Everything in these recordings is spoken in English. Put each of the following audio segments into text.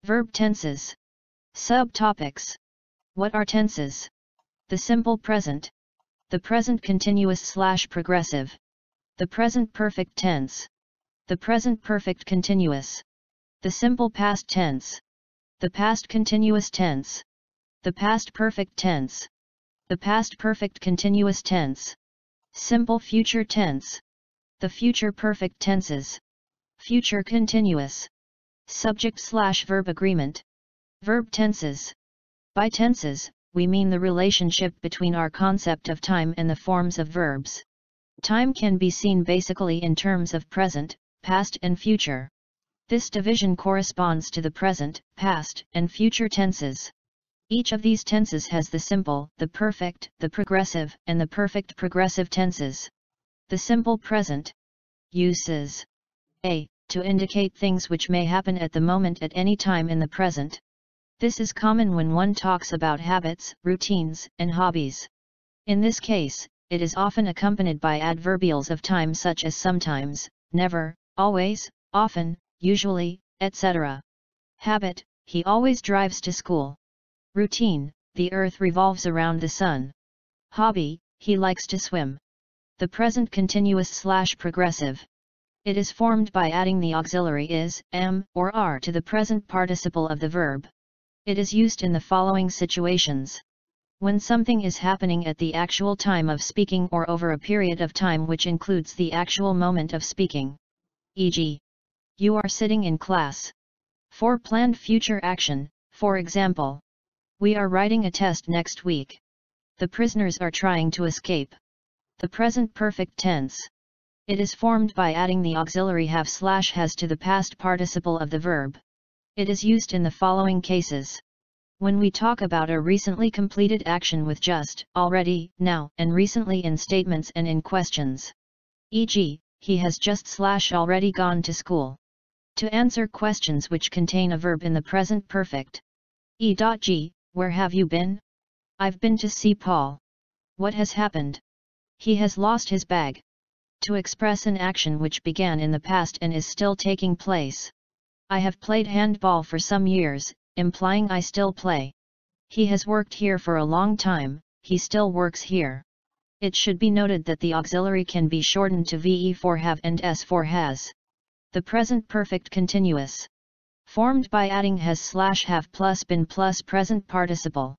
Verb tenses. Subtopics. What are tenses? The simple present. The present continuous/progressive. The present perfect tense. The present perfect continuous. The simple past tense. The past continuous tense. The past perfect tense. The past perfect continuous tense. Simple future tense. The future perfect tenses. Future continuous. Subject/verb agreement. Verb tenses. By tenses, we mean the relationship between our concept of time and the forms of verbs. Time can be seen basically in terms of present, past and future. This division corresponds to the present, past, and future tenses. Each of these tenses has the simple, the perfect, the progressive, and the perfect progressive tenses. The simple present. Uses. A. To indicate things which may happen at the moment at any time in the present. This is common when one talks about habits, routines, and hobbies. In this case, it is often accompanied by adverbials of time such as sometimes, never, always, often, usually, etc. Habit, he always drives to school. Routine, the earth revolves around the sun. Hobby, he likes to swim. The present continuous/progressive. It is formed by adding the auxiliary is, am, or are to the present participle of the verb. It is used in the following situations. When something is happening at the actual time of speaking or over a period of time which includes the actual moment of speaking. E.g., you are sitting in class. For planned future action, for example, we are writing a test next week. The prisoners are trying to escape. The present perfect tense. It is formed by adding the auxiliary have/has to the past participle of the verb. It is used in the following cases. When we talk about a recently completed action with just, already, now, and recently in statements and in questions. E.g., he has just/already gone to school. To answer questions which contain a verb in the present perfect. E.g., where have you been? I've been to see Paul. What has happened? He has lost his bag. To express an action which began in the past and is still taking place. I have played handball for some years, implying I still play. He has worked here for a long time, he still works here. It should be noted that the auxiliary can be shortened to ve for have and s for has. The present perfect continuous. Formed by adding has/have plus been plus present participle.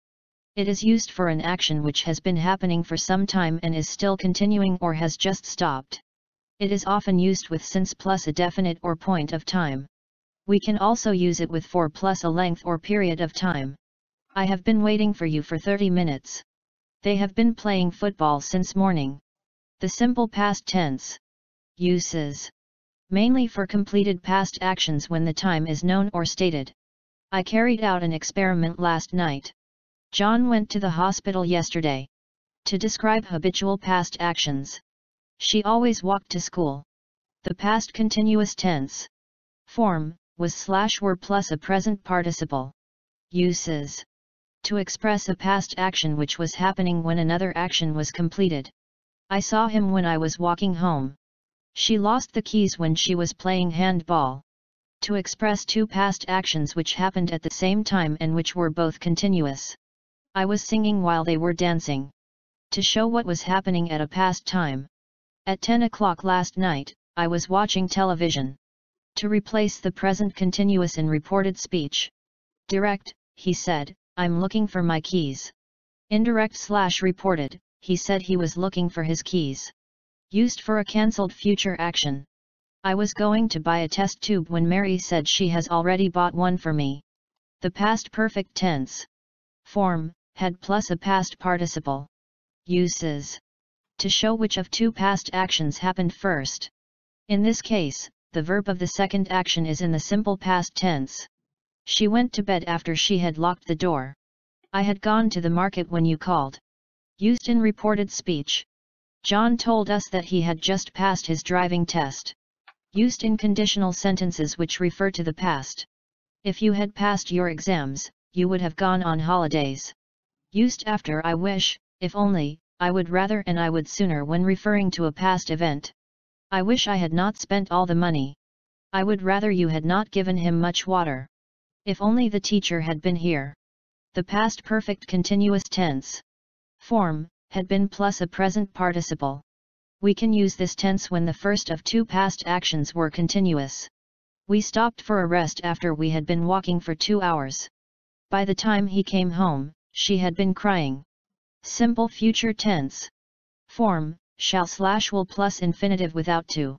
It is used for an action which has been happening for some time and is still continuing or has just stopped. It is often used with since plus a definite or point of time. We can also use it with for plus a length or period of time. I have been waiting for you for 30 minutes. They have been playing football since morning. The simple past tense. Uses. Mainly for completed past actions when the time is known or stated. I carried out an experiment last night. John went to the hospital yesterday. To describe habitual past actions. She always walked to school. The past continuous tense. Form, was/were plus a present participle. Uses. To express a past action which was happening when another action was completed. I saw him when I was walking home. She lost the keys when she was playing handball. To express two past actions which happened at the same time and which were both continuous. I was singing while they were dancing. To show what was happening at a past time. At 10 o'clock last night, I was watching television. To replace the present continuous in reported speech. Direct, he said, I'm looking for my keys. Indirect/reported, he said he was looking for his keys. Used for a cancelled future action. I was going to buy a test tube when Mary said she has already bought one for me. The past perfect tense. Form, had plus a past participle. Uses. To show which of two past actions happened first. In this case, the verb of the second action is in the simple past tense. She went to bed after she had locked the door. I had gone to the market when you called. Used in reported speech. John told us that he had just passed his driving test. Used in conditional sentences which refer to the past. If you had passed your exams, you would have gone on holidays. Used after I wish, if only, I would rather and I would sooner when referring to a past event. I wish I had not spent all the money. I would rather you had not given him much water. If only the teacher had been here. The past perfect continuous tense form had been plus a present participle. We can use this tense when the first of two past actions were continuous. We stopped for a rest after we had been walking for 2 hours. By the time he came home, she had been crying. Simple future tense form, shall/will plus infinitive without to.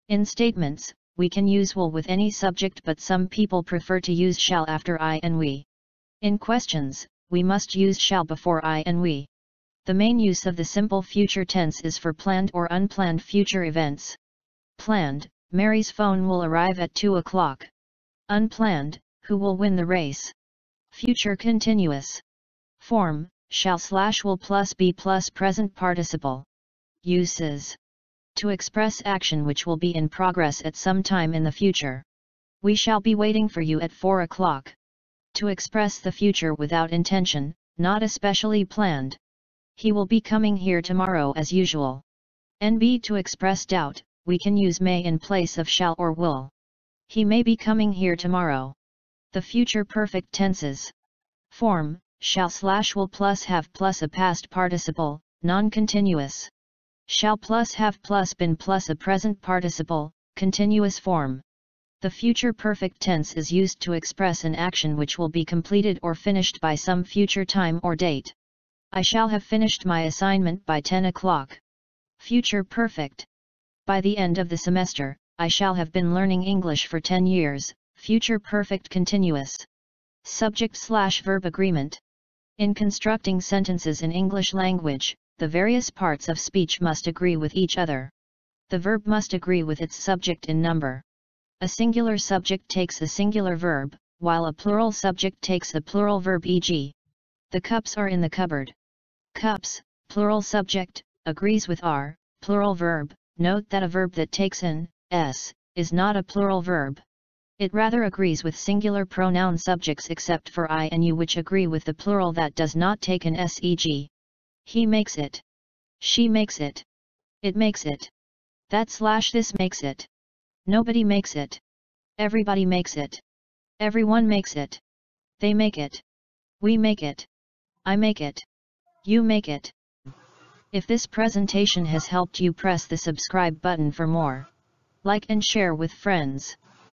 In statements, we can use will with any subject, but some people prefer to use shall after I and we. In questions, we must use shall before I and we. The main use of the simple future tense is for planned or unplanned future events. Planned, Mary's phone will arrive at 2 o'clock. Unplanned, who will win the race? Future continuous form, shall/will plus be plus present participle. Uses: to express action which will be in progress at some time in the future. We shall be waiting for you at 4 o'clock. To express the future without intention, not especially planned. He will be coming here tomorrow as usual. To express doubt, we can use may in place of shall or will. He may be coming here tomorrow. The future perfect tenses form, shall/will plus have plus a past participle, non-continuous. Shall plus have plus been plus a present participle, continuous form. The future perfect tense is used to express an action which will be completed or finished by some future time or date. I shall have finished my assignment by 10 o'clock. Future perfect. By the end of the semester, I shall have been learning English for 10 years, future perfect continuous. Subject/verb agreement. In constructing sentences in English language, the various parts of speech must agree with each other. The verb must agree with its subject in number. A singular subject takes a singular verb, while a plural subject takes a plural verb, e.g. the cups are in the cupboard. Cups, plural subject, agrees with our plural verb. Note that a verb that takes an s is not a plural verb. It rather agrees with singular pronoun subjects except for I and you, which agree with the plural that does not take an s, e.g. he makes it. She makes it. It makes it. That/this makes it. Nobody makes it. Everybody makes it. Everyone makes it. They make it. We make it. I make it. You make it. If this presentation has helped you, press the subscribe button for more. Like and share with friends.